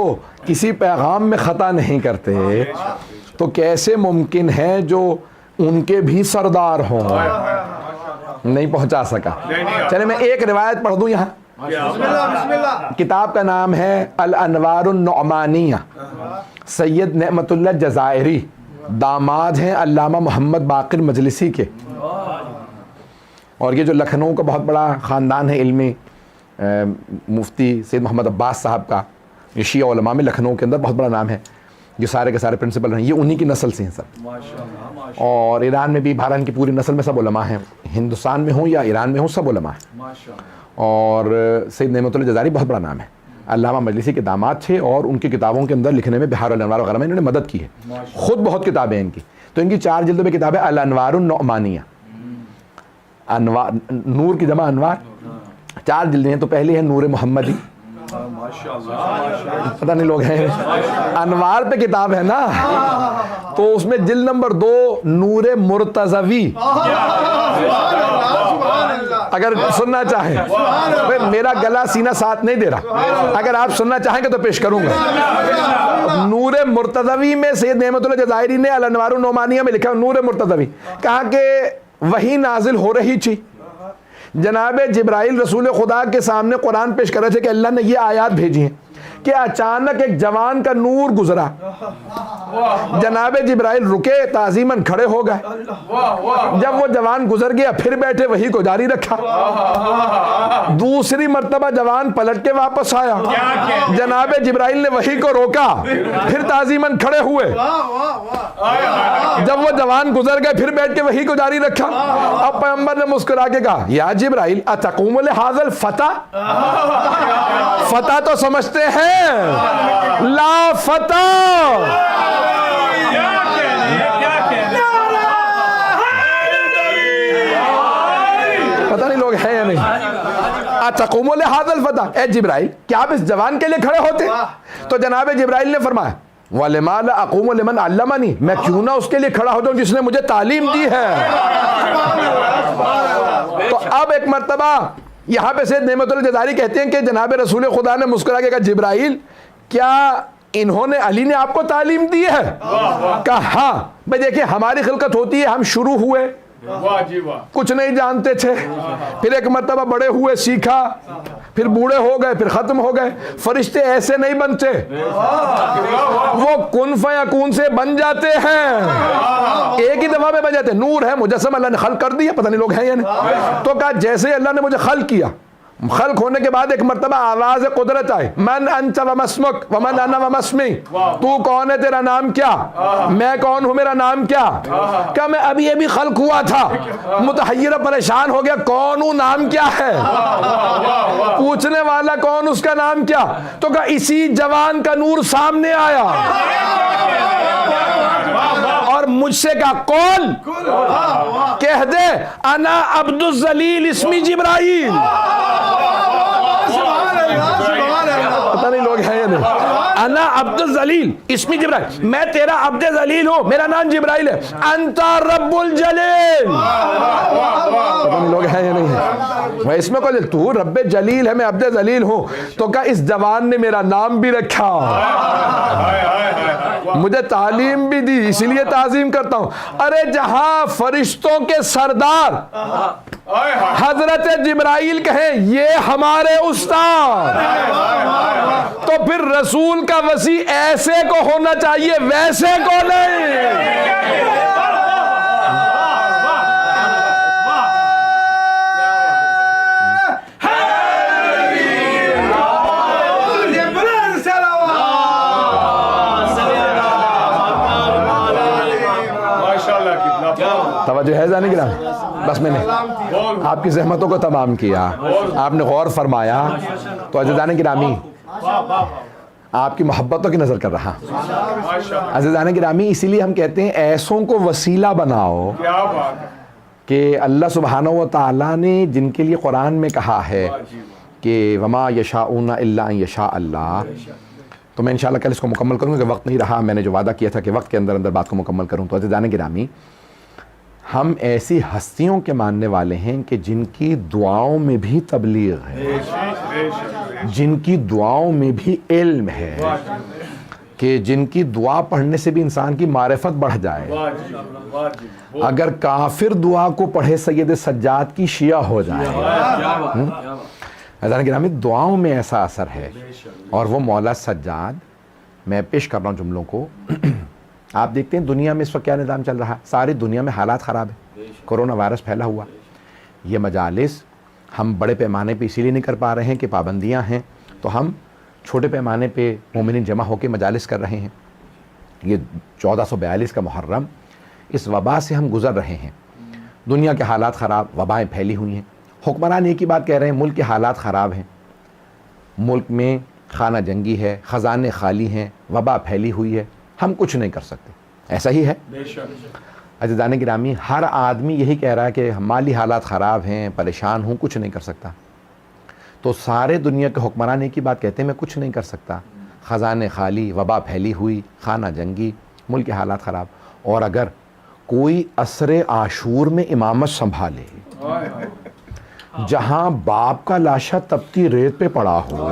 کسی پیغام میں خطا نہیں کرتے تو کیسے ممکن ہے جو ان کے بھی سردار ہوں؟ نہیں پہنچا سکا. چلے میں ایک روایت پڑھ دوں یہاں. کتاب کا نام ہے الانوار النعمانیہ. سید نعمت اللہ جزائری داماد ہیں علامہ محمد باقر مجلسی کے, اور یہ جو لکھنؤ کا بہت بڑا خاندان ہے علمی, مفتی سید محمد عباس صاحب کا, یہ شیعہ علماء میں لکھنؤ کے اندر بہت بڑا نام ہے. یہ سارے کے سارے پرنسپل ہیں, یہ انہی کی نسل سے ہیں سب. اور ایران میں بھی بہرحال کی پوری نسل میں سب علماء ہیں, ہندوستان میں ہوں یا ایران میں ہوں سب علماء ہیں. اور سید نعمت اللہ جزائری بہت بڑا نام ہے, علامہ مجلسی کے داماد تھے, اور ان کی کتابوں کے اندر لکھنے میں بہار الانوار وغیرہ میں انہوں نے مدد کی ہے. خود بہت کتابیں ان کی. تو ان کی 4 جلدوں میں کتاب ہے الانوار النعمانیہ. انوار, نور کی جمع انوار, 4 جلدیں ہیں. تو پہلی ہے نور محمدی, پتہ نہیں لوگ ہیں انوار پہ کتاب ہے نا، تو اس میں جلد نمبر 2 نور مرتضوی، اگر سننا چاہیں، میرا گلا سینہ ساتھ نہیں دے رہا، اگر آپ سننا چاہیں گے تو پیش کروں گا۔ نور مرتضوی میں سید نعمت اللہ جزائری نے الانوار النعمانیہ میں لکھا نور مرتضوی، کہا کہ وحی نازل ہو رہی تھی، جناب جبرائیل رسول خدا کے سامنے قرآن پیش کر رہے تھے کہ اللہ نے یہ آیات بھیجی ہیں کہ اچانک ایک جوان کا نور گزرا، جناب جبرائیل رکے، تعظیماً کھڑے ہو گئے، جب وہ جوان گزر گیا پھر بیٹھے وحی کو جاری رکھا، دوسری مرتبہ جوان پلٹ کے واپس آیا، جناب جبرائیل نے وحی کو روکا، پھر تعظیماً کھڑے ہوئے، جب وہ جوان گزر گئے پھر بیٹھ کے وحی کو جاری رکھا۔ اب پیغمبر نے مسکرا کے کہا یا جبرائیل اتقوم لہذا الفتح، فتح تو سمجھتے ہیں لا فتح، پتہ نہیں لوگ ہیں یا نہیں۔ اتقوم لہذا الفتح، اے جبرائیل کیا آپ اس جوان کے لیے کھڑے ہوتے؟ تو جناب جبرائیل نے فرمایا وَلِمَا لَا أَقُومُ لِمَنْ عَلَّمَنِي، میں کیوں نہ اس کے لیے کھڑا ہو جاؤں جس نے مجھے تعلیم دی ہے۔ تو اب ایک مرتبہ یہاں پہ سید نعمت اللہ جزائری کہتے ہیں کہ جناب رسول خدا نے مسکرا کے کہا جبرائیل کیا انہوں نے علی نے آپ کو تعلیم دی ہے؟ کہا ہاں۔ بھئی دیکھیں ہماری خلقت ہوتی ہے، ہم شروع ہوئے کچھ نہیں جانتے تھے، پھر ایک مرتبہ بڑے ہوئے سیکھا، پھر بوڑھے ہو گئے، پھر ختم ہو گئے۔ فرشتے ایسے نہیں بنتے، وہ کن فیکون سے بن جاتے ہیں، ایک ہی دفعہ میں بن جاتے ہیں۔ نور ہے مجسم، اللہ نے خلق کر دیا، پتہ نہیں لوگ ہیں یا نہیں۔ تو کہا جیسے اللہ نے مجھے خلق کیا، خلق ہونے کے بعد ایک مرتبہ آواز قدرت آئے، من انت وما اسمک ومن انا وما اسمی، تو کون ہے تیرا نام کیا، میں کون ہوں میرا نام کیا؟ کہ میں ابھی ابھی خلق ہوا تھا، متحیر پریشان ہو گیا کون ہوں نام کیا ہے، پوچھنے والا کون اس کا نام کیا؟ تو کہا اسی جوان کا نور سامنے آیا اور مجھ سے کہا قول کہہ دے انا عبد الذلیل اسمی جبرائیل۔ پتہ نہیں لوگ ہیں یا نہیں۔ انا عبد الذلیل اسمی جبرائیل، میں تیرا عبد ذلیل ہوں، میرا نام جبرائیل ہے۔ انت رب الجلیل، پتہ نہیں لوگ ہیں یا نہیں ہیں۔ میں اس میں کو تو رب جلیل ہے، میں عبد ذلیل ہوں۔ تو کہا اس جوان نے میرا نام بھی رکھا، مجھے تعلیم بھی دی، اسی لیے تعظیم کرتا ہوں۔ ارے جہاں فرشتوں کے سردار حضرت جبرائیل کہیں یہ ہمارے استاد، تو پھر رسول کا وسیع ایسے کو ہونا چاہیے، ویسے کو نہیں۔ توجہ ہے جانے گرام، بس میں نے آپ کی زحمتوں کو تمام کیا، آپ نے غور فرمایا، تو عزیزان گرامی آپ کی محبتوں کی نظر کر رہا۔ عزیزان گرامی اسی لیے ہم کہتے ہیں ایسوں کو وسیلہ بناؤ کہ اللہ سبحانہ و تعالیٰ نے جن کے لیے قرآن میں کہا ہے کہ وما یشاءون الا ان یشاء اللہ، تو میں انشاءاللہ کل اس کو مکمل کروں گا کہ وقت نہیں رہا، میں نے جو وعدہ کیا تھا کہ وقت کے اندر اندر بات کو مکمل کروں۔ تو عزیزان گرامی ہم ایسی ہستیوں کے ماننے والے ہیں کہ جن کی دعاؤں میں بھی تبلیغ ہے، جن کی دعاؤں میں بھی علم ہے، کہ جن کی دعا پڑھنے سے بھی انسان کی معرفت بڑھ جائے۔ اگر کافر دعا کو پڑھے سید سجاد کی شیعہ ہو جائے۔ عزیزان گرامی دعاؤں میں ایسا اثر ہے، اور وہ مولا سجاد، میں پیش کر رہا ہوں جملوں کو۔ آپ دیکھتے ہیں دنیا میں اس وقت کیا نظام چل رہا ہے، ساری دنیا میں حالات خراب ہیں، کرونا وائرس پھیلا ہوا۔ یہ مجالس ہم بڑے پیمانے پہ اسی لیے نہیں کر پا رہے ہیں کہ پابندیاں ہیں، تو ہم چھوٹے پیمانے پہ مومنین جمع ہو کے مجالس کر رہے ہیں۔ یہ 1442 کا محرم، اس وبا سے ہم گزر رہے ہیں، دنیا کے حالات خراب، وبائیں پھیلی ہوئی ہیں، حکمران ایک ہی بات کہہ رہے ہیں ملک کے حالات خراب ہیں، ملک میں خانہ جنگی ہے، خزانے خالی ہیں، وبا پھیلی ہوئی ہے، ہم کچھ نہیں کر سکتے۔ ایسا ہی ہے عزیزان گرامی، ہر آدمی یہی کہہ رہا ہے کہ مالی حالات خراب ہیں، پریشان ہوں، کچھ نہیں کر سکتا۔ تو سارے دنیا کے حکمران ایک ہی بات کہتے ہیں میں کچھ نہیں کر سکتا، خزانے خالی، وبا پھیلی ہوئی، خانہ جنگی، ملک کے حالات خراب. اور اگر کوئی عصر عاشور میں امامت سنبھالے جہاں باپ کا لاشا تپتی ریت پہ پڑا ہو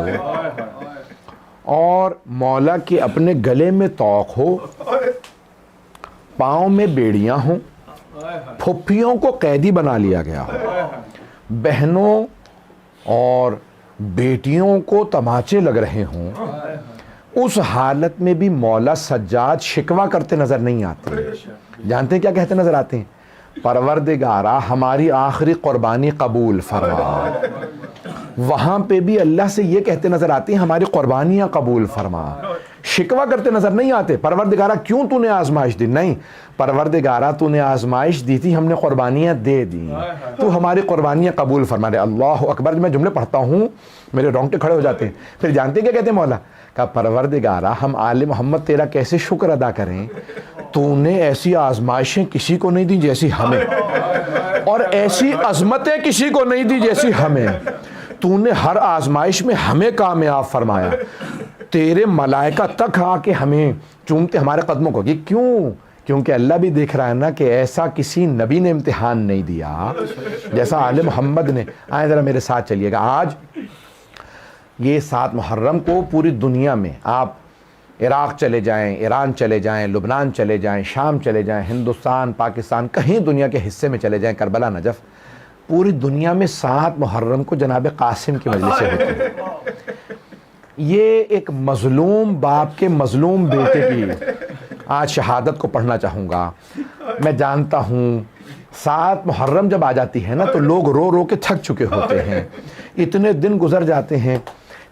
اور مولا کے اپنے گلے میں طوق ہو، پاؤں میں بیڑیاں ہوں، پھپھیوں کو قیدی بنا لیا گیا ہو، بہنوں اور بیٹیوں کو تماچے لگ رہے ہوں، اس حالت میں بھی مولا سجاد شکوہ کرتے نظر نہیں آتے. جانتے ہیں کیا کہتے نظر آتے ہیں؟ پروردگارا ہماری آخری قربانی قبول فرما. وہاں پہ بھی اللہ سے یہ کہتے نظر آتے ہیں ہماری قربانیاں قبول فرما. شکوہ کرتے نظر نہیں آتے پروردگارا کیوں تو نے آزمائش دی. نہیں، پروردگارا تو نے آزمائش دی تھی، ہم نے قربانیاں دے دی، تو ہماری قربانیاں قبول فرما دے. اللہ اکبر. میں جملے پڑھتا ہوں میرے رونگٹے کھڑے ہو جاتے ہیں. پھر جانتے کیا کہتے ہیں مولا؟ کہ پروردگارا ہم آل محمد تیرا کیسے شکر ادا کریں، تو نے ایسی آزمائشیں کسی کو نہیں دی جیسی ہمیں، اور ایسی عظمتیں کسی کو نہیں دی جیسی ہمیں. تو نے ہر آزمائش میں ہمیں کامیاب فرمایا. تیرے ملائکہ تک آ کے ہمیں چومتے ہمارے قدموں کو. یہ کیوں؟ کیونکہ اللہ بھی دیکھ رہا ہے نا کہ ایسا کسی نبی نے امتحان نہیں دیا جیسا آل محمد نے. آئیں ذرا میرے ساتھ چلیے گا. آج یہ 7 محرم کو پوری دنیا میں آپ عراق چلے جائیں، ایران چلے جائیں، لبنان چلے جائیں، شام چلے جائیں، ہندوستان، پاکستان، کہیں دنیا کے حصے میں چلے جائیں، کربلا، نجف، پوری دنیا میں 7 محرم کو جناب قاسم کی مجلسیں ہوتی ہیں. یہ ایک مظلوم باپ کے مظلوم بیٹے کی آج شہادت کو پڑھنا چاہوں گا. میں جانتا ہوں 7 محرم جب آ جاتی ہے نا تو لوگ رو رو کے تھک چکے ہوتے ہیں، اتنے دن گزر جاتے ہیں.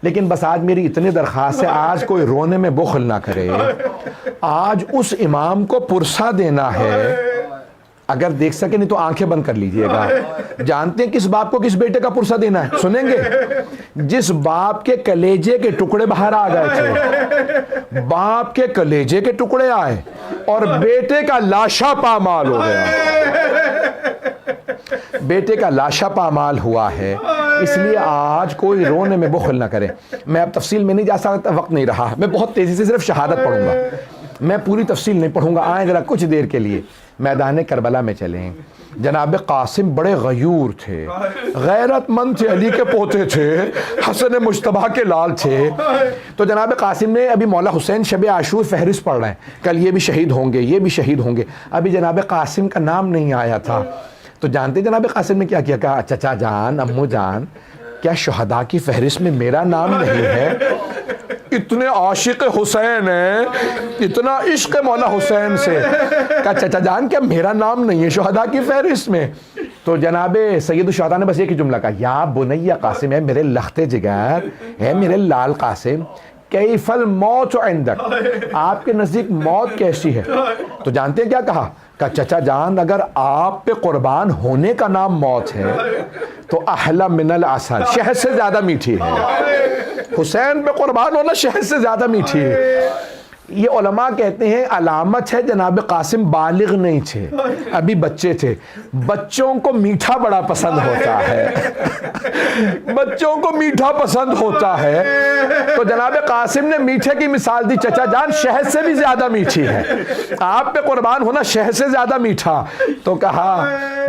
لیکن بس آج میری اتنی درخواست ہے، آج کوئی رونے میں بخل نہ کرے. آج اس امام کو پرسہ دینا ہے. اگر دیکھ سکے نہیں تو آنکھیں بند کر لیجئے گا. جانتے ہیں کس باپ کو کس بیٹے کا پرسہ دینا ہے؟ سنیں گے؟ جس باپ کے کلیجے کے ٹکڑے باہر آ گئے تھے، باپ کے کلیجے کے ٹکڑے آئے اور بیٹے کا لاشا پامال ہو گیا. بیٹے کا لاشا پامال ہوا ہے، اس لیے آج کوئی رونے میں بخل نہ کرے. میں اب تفصیل میں نہیں جا سکتا، وقت نہیں رہا. میں بہت تیزی سے صرف شہادت پڑھوں گا، میں پوری تفصیل نہیں پڑھوں گا. آئیں ذرا کچھ دیر کے لیے میدان کربلا میں چلیں. جناب قاسم بڑے غیور تھے، غیرت مند تھے، علی کے پوتے تھے، حسن مجتبیٰ کے لال تھے. تو جناب قاسم نے ابھی مولا حسین شب عاشور فہرست پڑھ رہے ہیں، کل یہ بھی شہید ہوں گے، یہ بھی شہید ہوں گے. ابھی جناب قاسم کا نام نہیں آیا تھا. تو جانتے جناب قاسم نے کیا کیا؟ کہا چچا جان، امو جان، کیا شہداء کی فہرست میں میرا نام نہیں ہے؟ اتنے عاشق حسین ہیں، اتنا عشق مولا حسین سے. کہا چچا جان کیا میرا نام نہیں ہے شہداء کی فہرست میں؟ تو جناب سید الشہداء نے بس ایک ہی جملہ کہا، یا بنی قاسم، ہے میرے لخت جگر، ہے میرے لال قاسم، کیف الموت عندک، آپ کے نزدیک موت کیسی ہے؟ تو جانتے ہیں کیا کہا؟ کہ چچا جان اگر آپ پہ قربان ہونے کا نام موت ہے تو احلی من العسل، شہد سے زیادہ میٹھی ہے. حسین پہ قربان ہونا شہد سے زیادہ میٹھی ہے. یہ علماء کہتے ہیں علامت ہے جناب قاسم بالغ نہیں تھے، ابھی بچے تھے. بچوں کو میٹھا بڑا پسند ہوتا ہے، بچوں کو میٹھا پسند ہوتا ہے. تو جناب قاسم نے میٹھے کی مثال دی، چچا جان شہد سے بھی زیادہ میٹھی ہے، آپ پہ قربان ہونا شہد سے زیادہ میٹھا. تو کہا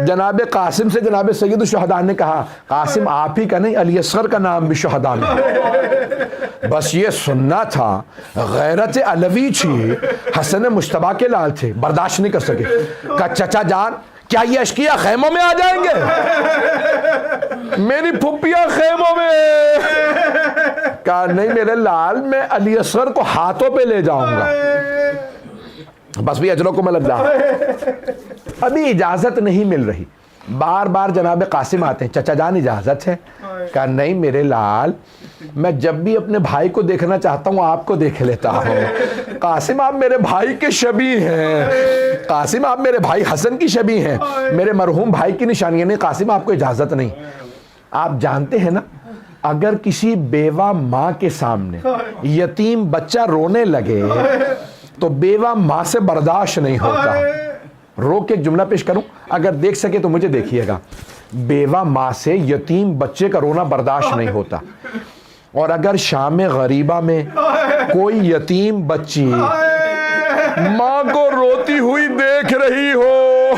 جناب قاسم سے جناب سید الشہداء نے کہا، قاسم آپ ہی کا نہیں، علی اصغر کا نام بھی شہداء میں ہے. بس یہ سننا تھا. غیرت علوی تھی، حسن مجتبیٰ کے لال تھے، برداشت نہیں کر سکے. کہا چچا جان کیا یہ اشقیاء خیموں میں آ جائیں گے؟ میری پھپھیاں خیموں میں. کہا نہیں میرے لال، میں علی اصغر کو ہاتھوں پہ لے جاؤں گا. بس بھی اجرکم اللہ. ابھی اجازت نہیں مل رہی. بار بار جناب قاسم آتے ہیں، چچا جان اجازت ہے؟ کہا نہیں میرے لال، میں جب بھی اپنے بھائی کو دیکھنا چاہتا ہوں آپ کو دیکھ لیتا ہوں. قاسم آپ میرے بھائی کے شبیہ ہیں، قاسم آپ میرے بھائی حسن کی شبیہ ہیں، میرے مرحوم بھائی کی نشانیاں. نہیں قاسم آپ کو اجازت نہیں. آپ جانتے ہیں نا اگر کسی بیوہ ماں کے سامنے یتیم بچہ رونے لگے تو بیوہ ماں سے برداشت نہیں ہوتا. رو کے ایک جملہ پیش کروں، اگر دیکھ سکے تو مجھے دیکھیے گا. بیوہ ماں سے یتیم بچے کا رونا برداشت نہیں ہوتا، اور اگر شام غریبہ میں کوئی یتیم بچی ماں کو روتی ہوئی دیکھ رہی ہو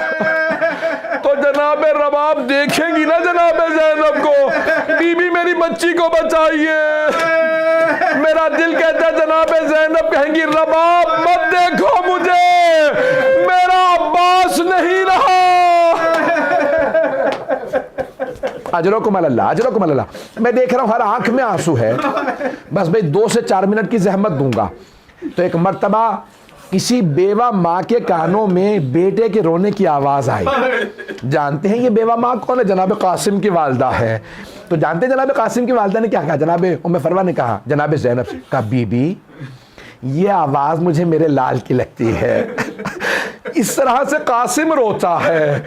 تو جناب رباب دیکھیں گی نا جناب زینب کو، بی بی میری بچی کو بچائیے، میرا دل کہتا ہے جناب زینب کہیں گی رباب مت دیکھو مجھے، میرا عباس نہیں رہا۔ اجرکم اللہ، اجرکم اللہ۔ میں دیکھ رہا ہوں ہر آنکھ میں آنسو ہے، بس بھئی 2 سے 4 منٹ کی زحمت دوں گا۔ تو ایک مرتبہ کسی بیوہ ماں کے کانوں میں بیٹے کے رونے کی آواز آئی۔ جانتے ہیں یہ بیوہ ماں کون ہے؟ جناب قاسم کی والدہ ہے۔ تو جانتے ہیں جناب قاسم کی والدہ نے کیا کہا؟ جناب ام فروا نے کہا جناب زینب سے، کہا بی بی یہ آواز مجھے میرے لال کی لگتی ہے، اس طرح سے قاسم روتا ہے۔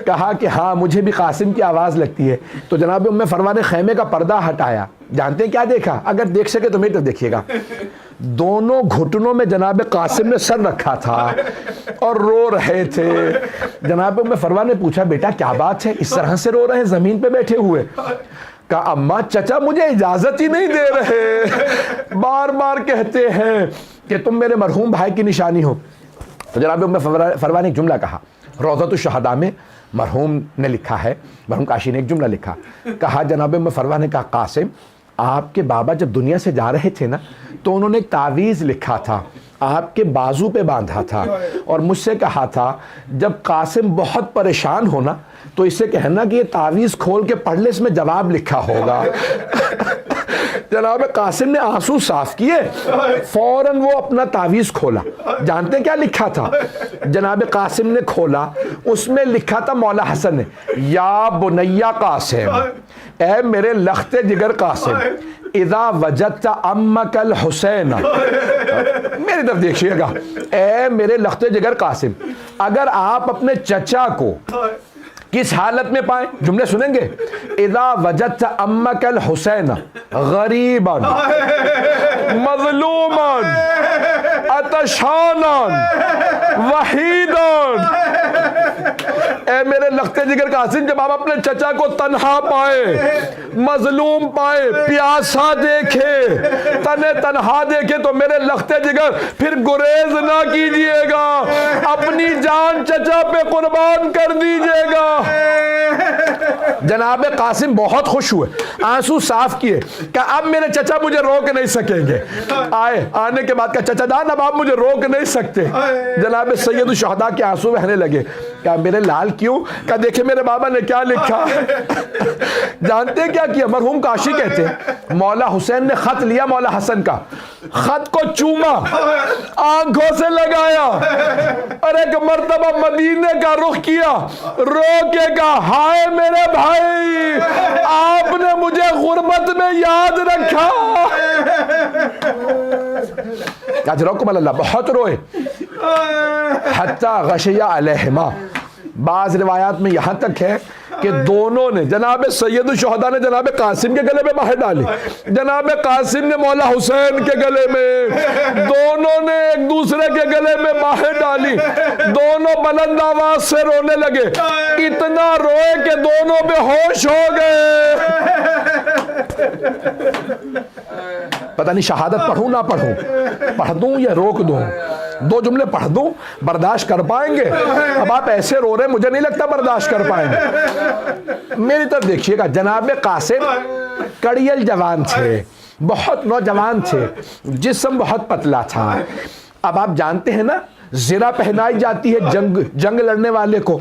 کہا کہ ہاں مجھے بھی قاسم کی آواز لگتی ہے۔ تو جناب ام فروا نے خیمے کا پردہ ہٹایا، جانتے ہیں کیا دیکھا؟ اگر دیکھ سکے تو میری طرف دیکھیے گا، دونوں گھٹنوں میں جناب قاسم نے سر رکھا تھا اور رو رہے تھے۔ جناب ام فروا نے پوچھا بیٹا کیا بات ہے، اس طرح سے رو رہے ہیں زمین پہ بیٹھے ہوئے؟ کہا اماں چچا مجھے اجازت ہی نہیں دے رہے، بار بار کہتے ہیں کہ تم میرے مرحوم بھائی کی نشانی ہو۔ تو جناب ام فروا نے ایک جملہ کہا، روضۃ الشہداء میں مرحوم نے لکھا ہے، مرحوم کاشی نے ایک جملہ لکھا، کہا جناب ام فروا نے کہا قاسم آپ کے بابا جب دنیا سے جا رہے تھے نا تو انہوں نے ایک تعویذ لکھا تھا، آپ کے بازو پہ باندھا تھا، اور مجھ سے کہا تھا جب قاسم بہت پریشان ہونا تو اس سے کہنا کہ یہ تعویذ کھول کے پڑھ لے، اس میں جواب لکھا ہوگا۔ جناب قاسم نے آنسو صاف کیے، فوراً وہ اپنا تعویذ کھولا۔ جانتے ہیں کیا لکھا تھا؟ جناب قاسم نے کھولا، اس میں لکھا تھا مولا حسن نے، یا بنیا قاسم، اے میرے لخت جگر قاسم، اذا وجدت امک الحسین، میری طرف دیکھیے گا، اے میرے لخت جگر قاسم اگر آپ اپنے چچا کو کس حالت میں پائیں، جملے سنیں گے، اذا وجدت امک الحسین غریبا مظلوما عطشانا وحیدا، اے میرے لخت جگر قاسم جب آپ اپنے چچا کو تنہا پائے، مظلوم پائے، پیاسا دیکھے، تنہا دیکھے تو میرے لخت جگر پھر گریز نہ کیجئے گا، اپنی جان چچا پہ قربان کر دیجئے گا۔ جناب قاسم بہت خوش ہوئے، آنسو صاف کیے کہ اب میرے چچا مجھے روک نہیں سکیں گے۔ آنے کے بعد کہا چچا جان اب آپ مجھے روک نہیں سکتے۔ جناب سید الشہداء کے آنسو بہنے لگے۔ کہا میرے لال کیوں؟ کہا دیکھیں میرے بابا نے کیا لکھا۔ جانتے ہیں کیا کیا؟ مرحوم کاشی کہتے ہیں مولا حسین نے خط لیا مولا حسن کا، خط کو چوما، آنکھوں سے لگایا، اور ایک مرتبہ مدینے کا رخ کیا، رو کے کہا ہائے میرے بھائی آپ نے مجھے غربت میں یاد رکھا۔ اجرکم اللہ، بہت روئے، حتی غشی علیہما۔ بعض روایات میں یہاں تک ہے کہ دونوں نے، جناب سید الشہداء نے جناب قاسم کے گلے میں مہر ڈالی، جناب قاسم نے مولا حسین کے گلے میں، دونوں نے ایک دوسرے کے گلے میں مہر ڈالی، دونوں بلند آواز سے رونے لگے، اتنا روئے کہ دونوں بے ہوش ہو گئے۔ پتہ نہیں شہادت پڑھوں نہ پڑھوں، پڑھ دوں یا روک دوں، 2 جملے پڑھ دوں، برداشت کر پائیں گے؟ اب آپ ایسے رو رہے مجھے نہیں لگتا برداشت کر پائیں گے۔ میری طرف دیکھیے گا، جناب قاسم کڑیل جوان تھے، بہت نوجوان تھے، جسم بہت پتلا تھا۔ اب آپ جانتے ہیں نا زرہ پہنائی جاتی ہے جنگ لڑنے والے کو،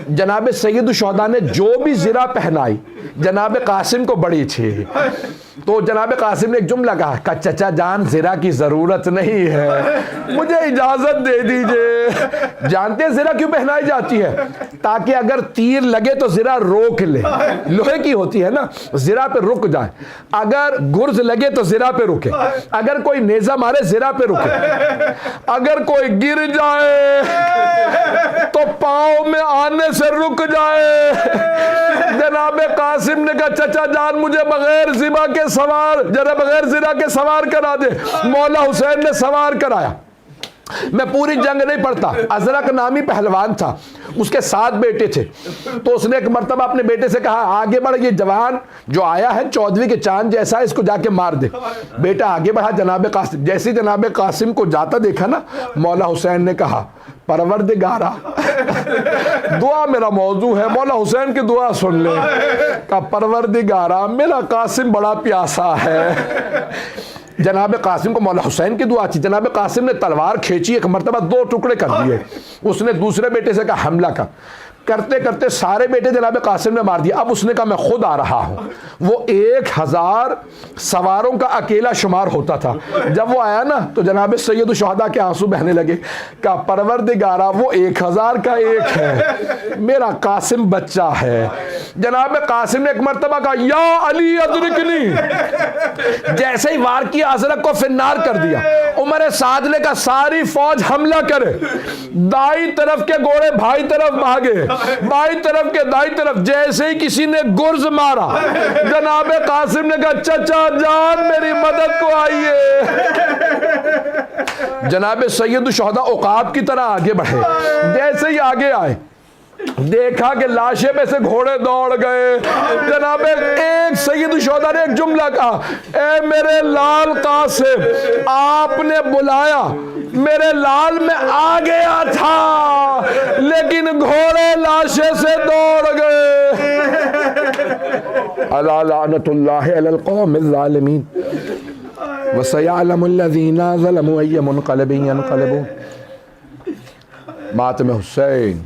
جناب سید الشہداء نے جو بھی زرہ پہنائی جناب قاسم کو بڑی تھی، تو جناب قاسم نے ایک جملہ کہا کہ چچا جان زرہ کی ضرورت نہیں ہے، مجھے اجازت دے دیجئے۔ جانتے ہیں زرہ کیوں پہنائی جاتی ہے؟ تاکہ اگر تیر لگے تو زرہ روک لے، لوہے کی ہوتی ہے نا، زرہ پہ رک جائے، اگر گرز لگے تو زرہ پہ رکے، اگر کوئی نیزہ مارے زرہ پہ رکے، اگر کوئی گر جائے تو پاؤں میں آنے سے رک جائے۔ جناب قاسم نے کہا چچا جان مجھے بغیر زبا کے سوار، بغیر زرہ کے سوار کرا دے۔ مولا حسین نے سوار کرایا، میں پوری جنگ نہیں پڑھتا. ازرق نامی پہلوان تھا, اس کے 7 بیٹے تھے. تو اس نے ایک مرتبہ اپنے بیٹے سے کہا آگے بڑھ, یہ جوان جو آیا ہے 14ویں کے چاند جیسا ہے, اس کو جا کے مار دے. بیٹا آگے بڑھا, جناب قاسم, جیسے جناب قاسم کو جاتا دیکھا نا, مولا حسین نے کہا پروردگارا, دعا میرا موضوع ہے, مولا حسین کی دعا سن لے. کہا پروردگارا میرا قاسم بڑا پیاسا ہے. جناب قاسم کو مولا حسین کی دعا تھی. جناب قاسم نے تلوار کھینچی, ایک مرتبہ 2 ٹکڑے کر دیے. اس نے دوسرے بیٹے سے کہا حملہ کر. کرتے کرتے سارے بیٹے جناب قاسم نے مار دیا. اب اس نے کہا میں خود آ رہا ہوں. وہ 1000 سواروں کا اکیلا شمار ہوتا تھا. جب وہ آیا نا تو جناب سید الشہداء کے آنسو بہنے لگے. کہا پروردگارا وہ 1000 کا ایک ہے, میرا قاسم بچہ ہے. جناب قاسم نے ایک مرتبہ کہا یا علی ادرکنی. جیسے ہی وار کیا ازرق کو فنار کر دیا. عمر سعد نے کہا ساری فوج حملہ کرے. دائیں طرف کے گھوڑے بھائی طرف بھاگے, بائیں طرف کے دائیں طرف. جیسے ہی کسی نے گرز مارا, جناب قاسم نے کہا چچا جان میری مدد کو آئیے. جناب سید الشہداء عقاب کی طرح آگے بڑھے. جیسے ہی آگے آئے دیکھا کہ لاشے میں سے گھوڑے دوڑ گئے. جناب ایک سید الشہداء نے ایک جملہ کہا اے میرے لال قاسم, آپ نے بلایا, میرے لال میں آ گیا تھا لیکن گھوڑے لاشے سے دوڑ گئے. الا لعنت اللہ علی القوم الظالمین وسيعلم الذين ظلموا أي منقلب ينقلبون. ماتم حسین.